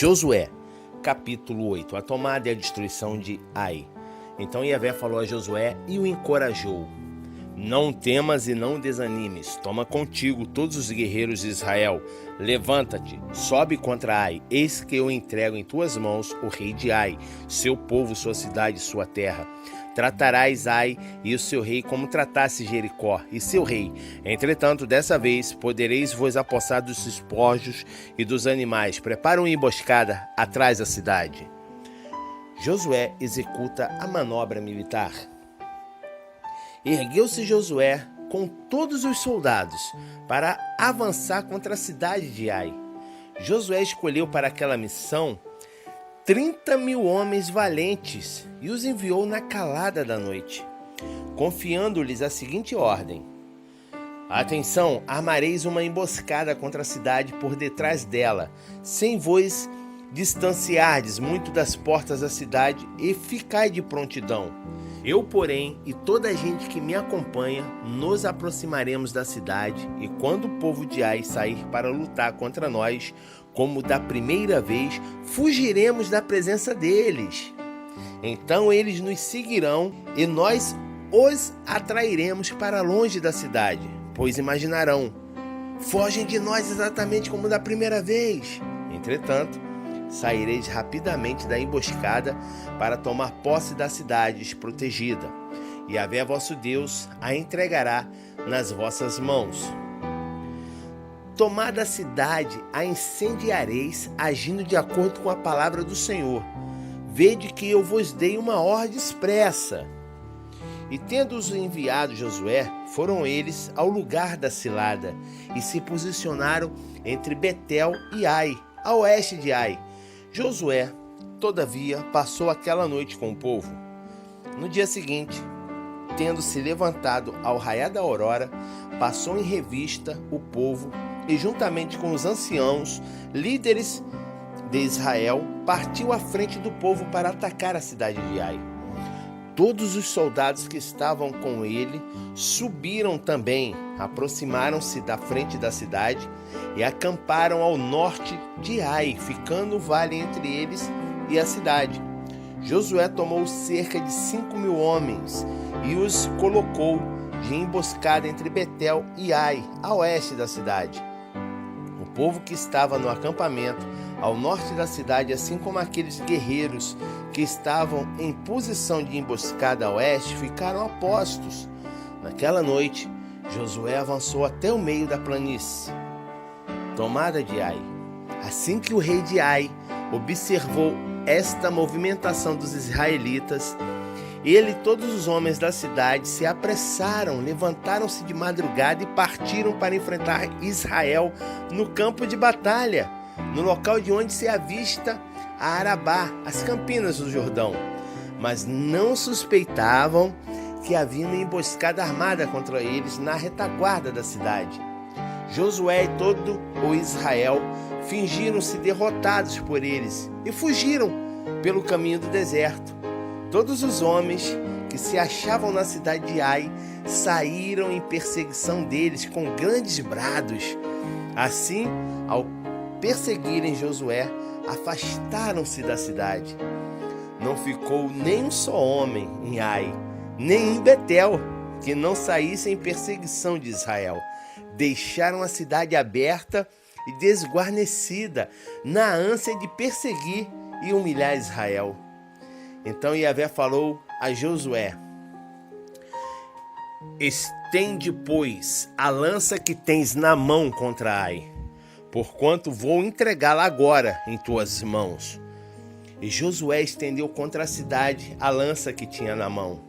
Josué, capítulo 8, a tomada e a destruição de Ai. Então Yahvé falou a Josué e o encorajou: Não temas e não desanimes, toma contigo todos os guerreiros de Israel, levanta-te, sobe contra Ai, eis que eu entrego em tuas mãos o rei de Ai, seu povo, sua cidade, sua terra. Tratarás Ai e o seu rei como tratasse Jericó e seu rei. Entretanto, dessa vez, podereis vos apossar dos despojos e dos animais. Prepara uma emboscada atrás da cidade. Josué executa a manobra militar. Ergueu-se Josué com todos os soldados para avançar contra a cidade de Ai. Josué escolheu para aquela missão 30.000 homens valentes e os enviou na calada da noite, confiando-lhes a seguinte ordem: Atenção, armareis uma emboscada contra a cidade por detrás dela, sem vos distanciardes muito das portas da cidade, e ficai de prontidão. Eu, porém, e toda a gente que me acompanha, nos aproximaremos da cidade, e quando o povo de Ai sair para lutar contra nós, como da primeira vez, fugiremos da presença deles. Então eles nos seguirão e nós os atrairemos para longe da cidade, pois imaginarão: fogem de nós exatamente como da primeira vez. Entretanto, saireis rapidamente da emboscada para tomar posse da cidade desprotegida, e Yahvé vosso Deus a entregará nas vossas mãos. Tomada a cidade, a incendiareis, agindo de acordo com a palavra do Senhor. Vede que eu vos dei uma ordem expressa. E tendo-os enviado Josué, foram eles ao lugar da cilada, e se posicionaram entre Betel e Ai, a oeste de Ai. Josué, todavia, passou aquela noite com o povo. No dia seguinte, tendo se levantado ao raiar da aurora, passou em revista o povo e, juntamente com os anciãos, líderes de Israel, partiu à frente do povo para atacar a cidade de Ai. Todos os soldados que estavam com ele subiram também, aproximaram-se da frente da cidade e acamparam ao norte de Ai, ficando o vale entre eles e a cidade. Josué tomou cerca de 5.000 homens e os colocou de emboscada entre Betel e Ai, a oeste da cidade. O povo que estava no acampamento ao norte da cidade, assim como aqueles guerreiros que estavam em posição de emboscada a oeste, ficaram a postos. Naquela noite, Josué avançou até o meio da planície, tomada de Ai. Assim que o rei de Ai observou esta movimentação dos israelitas, ele e todos os homens da cidade se apressaram, levantaram-se de madrugada e partiram para enfrentar Israel no campo de batalha, no local de onde se avista a Arabá, as campinas do Jordão. Mas não suspeitavam que havia uma emboscada armada contra eles na retaguarda da cidade. Josué e todo o Israel fingiram-se derrotados por eles e fugiram pelo caminho do deserto. Todos os homens que se achavam na cidade de Ai saíram em perseguição deles com grandes brados. Assim, ao perseguirem Josué, afastaram-se da cidade. Não ficou nem um só homem em Ai, nem em Betel, que não saísse em perseguição de Israel. Deixaram a cidade aberta e desguarnecida, na ânsia de perseguir e humilhar Israel. Então Yahvé falou a Josué: Estende, pois, a lança que tens na mão contra Ai, porquanto vou entregá-la agora em tuas mãos. E Josué estendeu contra a cidade a lança que tinha na mão.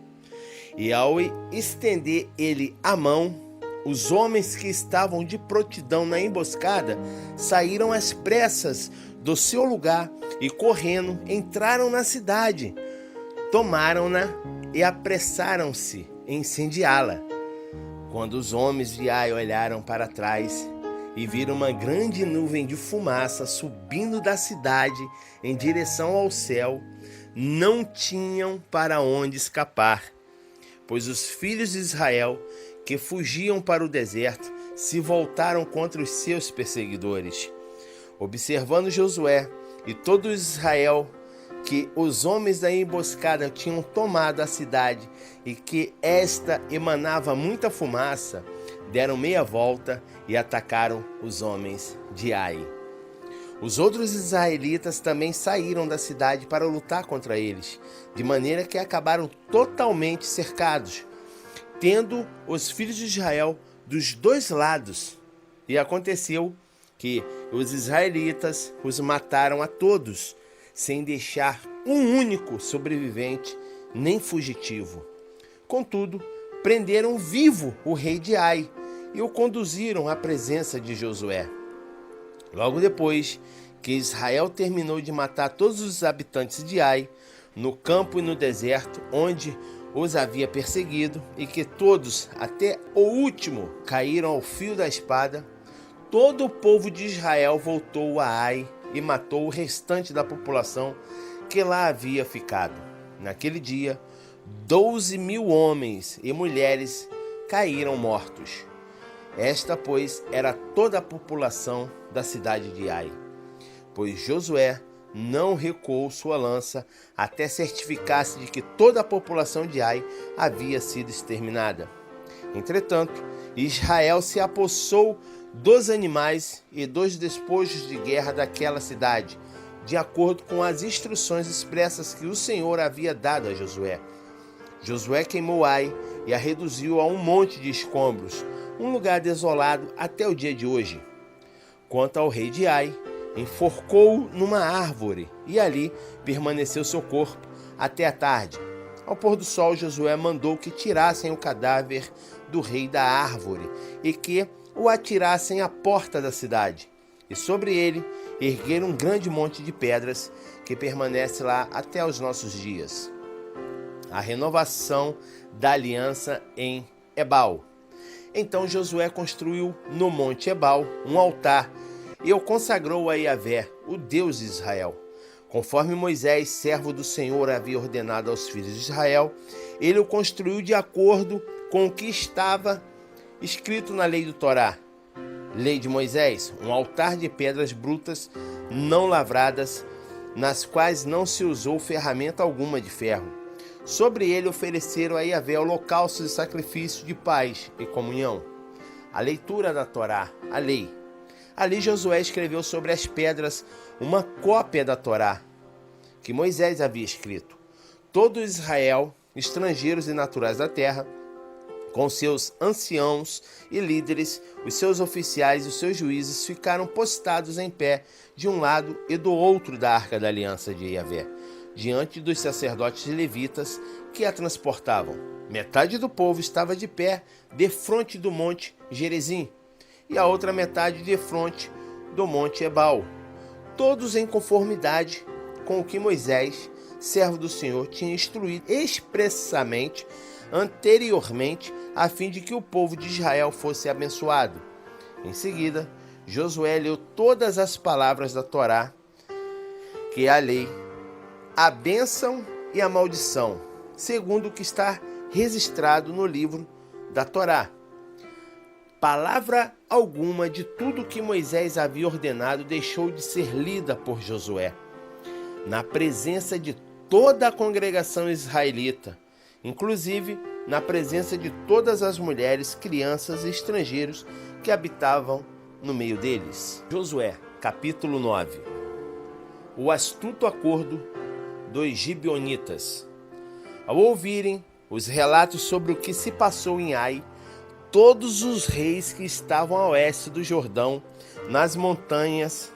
E ao estender ele a mão, os homens que estavam de prontidão na emboscada saíram às pressas do seu lugar e, correndo, entraram na cidade, tomaram-na e apressaram-se em incendiá-la. Quando os homens de Ai olharam para trás e viram uma grande nuvem de fumaça subindo da cidade em direção ao céu, não tinham para onde escapar, pois os filhos de Israel que fugiam para o deserto se voltaram contra os seus perseguidores. Observando Josué e todo Israel que os homens da emboscada tinham tomado a cidade e que esta emanava muita fumaça, deram meia volta e atacaram os homens de Ai. Os outros israelitas também saíram da cidade para lutar contra eles, de maneira que acabaram totalmente cercados, tendo os filhos de Israel dos dois lados. E aconteceu que os israelitas os mataram a todos, sem deixar um único sobrevivente, nem fugitivo. Contudo, prenderam vivo o rei de Ai e o conduziram à presença de Josué. Logo depois que Israel terminou de matar todos os habitantes de Ai, no campo e no deserto, onde os havia perseguido, e que todos, até o último, caíram ao fio da espada, todo o povo de Israel voltou a Ai e matou o restante da população que lá havia ficado. Naquele dia, 12.000 homens e mulheres caíram mortos. Esta, pois, era toda a população da cidade de Ai, pois Josué não recuou sua lança até certificar-se de que toda a população de Ai havia sido exterminada. Entretanto, Israel se apossou dos animais e dos despojos de guerra daquela cidade, de acordo com as instruções expressas que o Senhor havia dado a Josué. Josué queimou Ai e a reduziu a um monte de escombros, um lugar desolado até o dia de hoje. Quanto ao rei de Ai, enforcou-o numa árvore e ali permaneceu seu corpo até a tarde. Ao pôr do sol, Josué mandou que tirassem o cadáver do rei da árvore e que o atirassem à porta da cidade. E sobre ele ergueram um grande monte de pedras que permanece lá até os nossos dias. A renovação da aliança em Ebal. Então Josué construiu no monte Ebal um altar e o consagrou a Yahvé, o Deus de Israel. Conforme Moisés, servo do Senhor, havia ordenado aos filhos de Israel, ele o construiu de acordo com o que estava escrito na lei do Torá. Lei de Moisés, um altar de pedras brutas não lavradas, nas quais não se usou ferramenta alguma de ferro. Sobre ele ofereceram a Yahvé holocaustos e sacrifício de paz e comunhão. A leitura da Torá, a lei. Ali Josué escreveu sobre as pedras uma cópia da Torá, que Moisés havia escrito. Todo Israel, estrangeiros e naturais da terra, com seus anciãos e líderes, os seus oficiais e os seus juízes, ficaram postados em pé de um lado e do outro da Arca da Aliança de Yahvé, diante dos sacerdotes levitas que a transportavam. Metade do povo estava de pé defronte do monte Gerizim e a outra metade defronte do monte Ebal, todos em conformidade com o que Moisés, servo do Senhor, tinha instruído expressamente anteriormente, a fim de que o povo de Israel fosse abençoado. Em seguida, Josué leu todas as palavras da Torá, que é a lei, a bênção e a maldição, segundo o que está registrado no livro da Torá. Palavra alguma de tudo que Moisés havia ordenado deixou de ser lida por Josué, na presença de toda a congregação israelita, inclusive na presença de todas as mulheres, crianças e estrangeiros que habitavam no meio deles. Josué, capítulo 9. O astuto acordo dos gibeonitas. Ao ouvirem os relatos sobre o que se passou em Ai, todos os reis que estavam a oeste do Jordão, nas montanhas,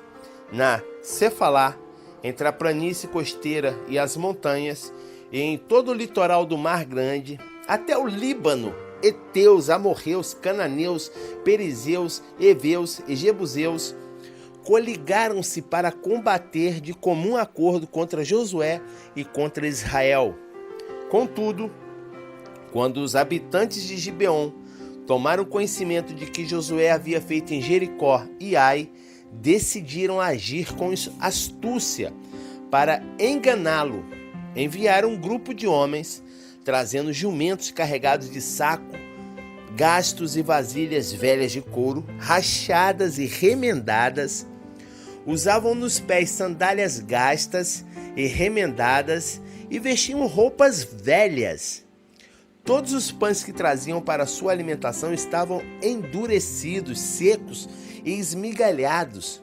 na Cefalá, entre a planície costeira e as montanhas, e em todo o litoral do Mar Grande, até o Líbano, heteus, amorreus, cananeus, perizeus, heveus e jebuseus, coligaram-se para combater de comum acordo contra Josué e contra Israel. Contudo, quando os habitantes de Gibeon tomaram conhecimento de que Josué havia feito em Jericó e Ai, decidiram agir com astúcia para enganá-lo. Enviaram um grupo de homens, trazendo jumentos carregados de saco, gastos e vasilhas velhas de couro, rachadas e remendadas. Usavam nos pés sandálias gastas e remendadas e vestiam roupas velhas. Todos os pães que traziam para sua alimentação estavam endurecidos, secos e esmigalhados.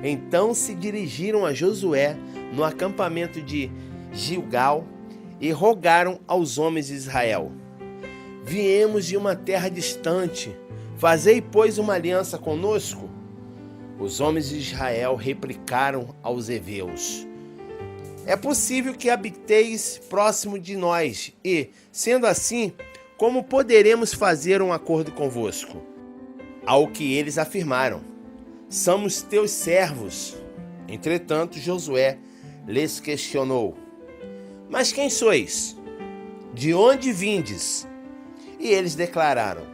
Então se dirigiram a Josué no acampamento de Gilgal e rogaram aos homens de Israel: viemos de uma terra distante, fazei, pois, uma aliança conosco. Os homens de Israel replicaram aos heveus: é possível que habiteis próximo de nós e, sendo assim, como poderemos fazer um acordo convosco? Ao que eles afirmaram: somos teus servos. Entretanto, Josué lhes questionou: mas quem sois? De onde vindes? E eles declararam: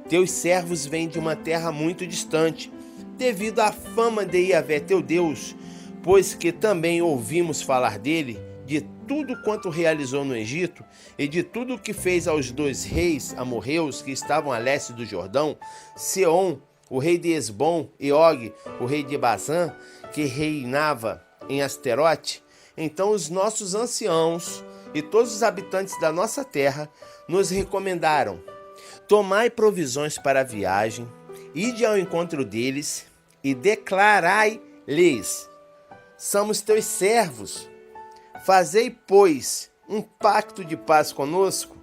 teus servos vêm de uma terra muito distante, devido à fama de Yahvé teu Deus, pois que também ouvimos falar dele, de tudo quanto realizou no Egito, e de tudo o que fez aos 2 reis amorreus que estavam a leste do Jordão, Seom, o rei de Esbom, e Og, o rei de Basã, que reinava em Asterote. Então os nossos anciãos e todos os habitantes da nossa terra nos recomendaram: tomai provisões para a viagem, ide ao encontro deles e declarai-lhes: somos teus servos. Fazei, pois, um pacto de paz conosco.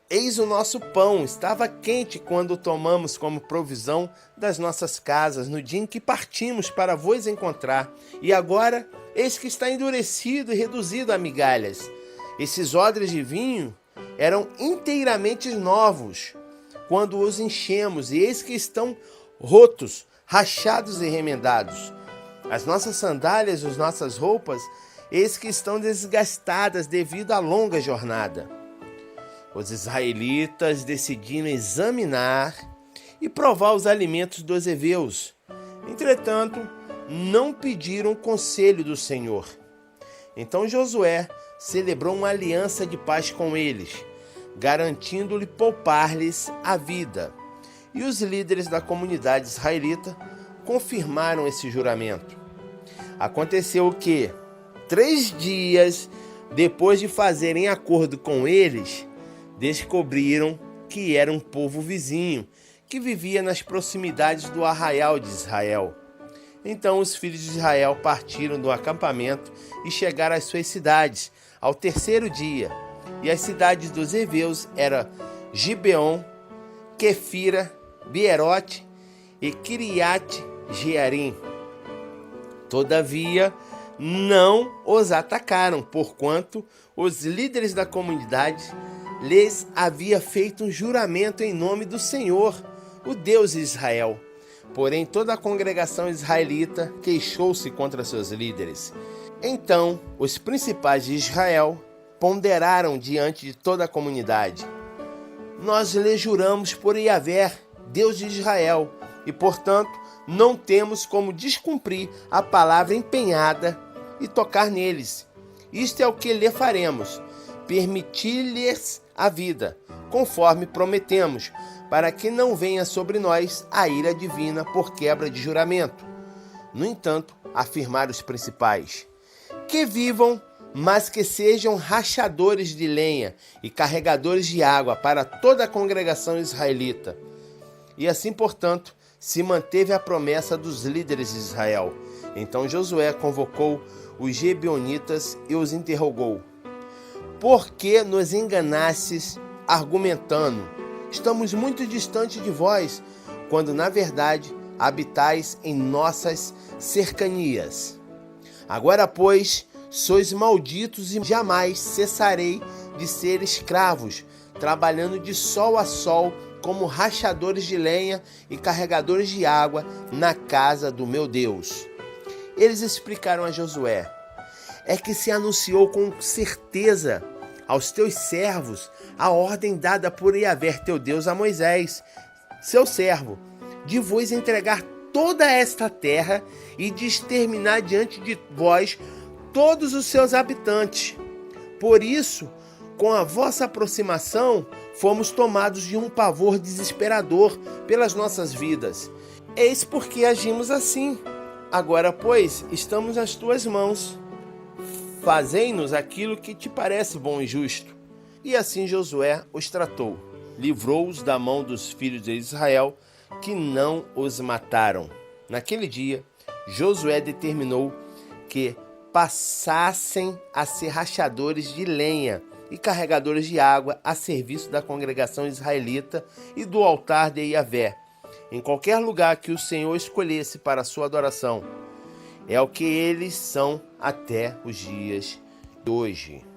Eis o nosso pão, estava quente quando o tomamos como provisão das nossas casas, no dia em que partimos para vos encontrar. E agora, eis que está endurecido e reduzido a migalhas. Esses odres de vinho eram inteiramente novos quando os enchemos, e eis que estão rotos, rachados e remendados. As nossas sandálias e as nossas roupas, eis que estão desgastadas devido à longa jornada. Os israelitas decidiram examinar e provar os alimentos dos heveus. Entretanto, não pediram conselho do Senhor. Então Josué celebrou uma aliança de paz com eles, garantindo-lhe poupar-lhes a vida. E os líderes da comunidade israelita confirmaram esse juramento. Aconteceu que, 3 dias depois de fazerem acordo com eles, descobriram que era um povo vizinho que vivia nas proximidades do arraial de Israel. Então os filhos de Israel partiram do acampamento e chegaram às suas cidades ao 3º dia. E as cidades dos heveus eram Gibeon, Quefira, Beerote e Kiriat Jearim. Todavia, não os atacaram, porquanto os líderes da comunidade lhes havia feito um juramento em nome do Senhor, o Deus de Israel. Porém, toda a congregação israelita queixou-se contra seus líderes. Então, os principais de Israel ponderaram diante de toda a comunidade: nós lhe juramos por Yahvé, Deus de Israel, e, portanto, não temos como descumprir a palavra empenhada e tocar neles. Isto é o que lhe faremos: permitir-lhes a vida, conforme prometemos, para que não venha sobre nós a ira divina por quebra de juramento. No entanto, afirmaram os principais: que vivam, mas que sejam rachadores de lenha e carregadores de água para toda a congregação israelita. E assim, portanto, se manteve a promessa dos líderes de Israel. Então Josué convocou os gibeonitas e os interrogou: por que nos enganastes argumentando: estamos muito distante de vós, quando na verdade habitais em nossas cercanias? Agora, pois, sois malditos e jamais cessarei de ser escravos, trabalhando de sol a sol como rachadores de lenha e carregadores de água na casa do meu Deus. Eles explicaram a Josué: é que se anunciou com certeza aos teus servos a ordem dada por Yahvé teu Deus a Moisés, seu servo, de vos entregar toda esta terra e de exterminar diante de vós todos os seus habitantes. Por isso, com a vossa aproximação, fomos tomados de um pavor desesperador pelas nossas vidas. Eis porque agimos assim. Agora, pois, estamos nas tuas mãos. Fazei-nos aquilo que te parece bom e justo. E assim Josué os tratou. Livrou-os da mão dos filhos de Israel, que não os mataram. Naquele dia, Josué determinou que passassem a ser rachadores de lenha e carregadores de água a serviço da congregação israelita e do altar de Yahvé, em qualquer lugar que o Senhor escolhesse para a sua adoração. É o que eles são até os dias de hoje.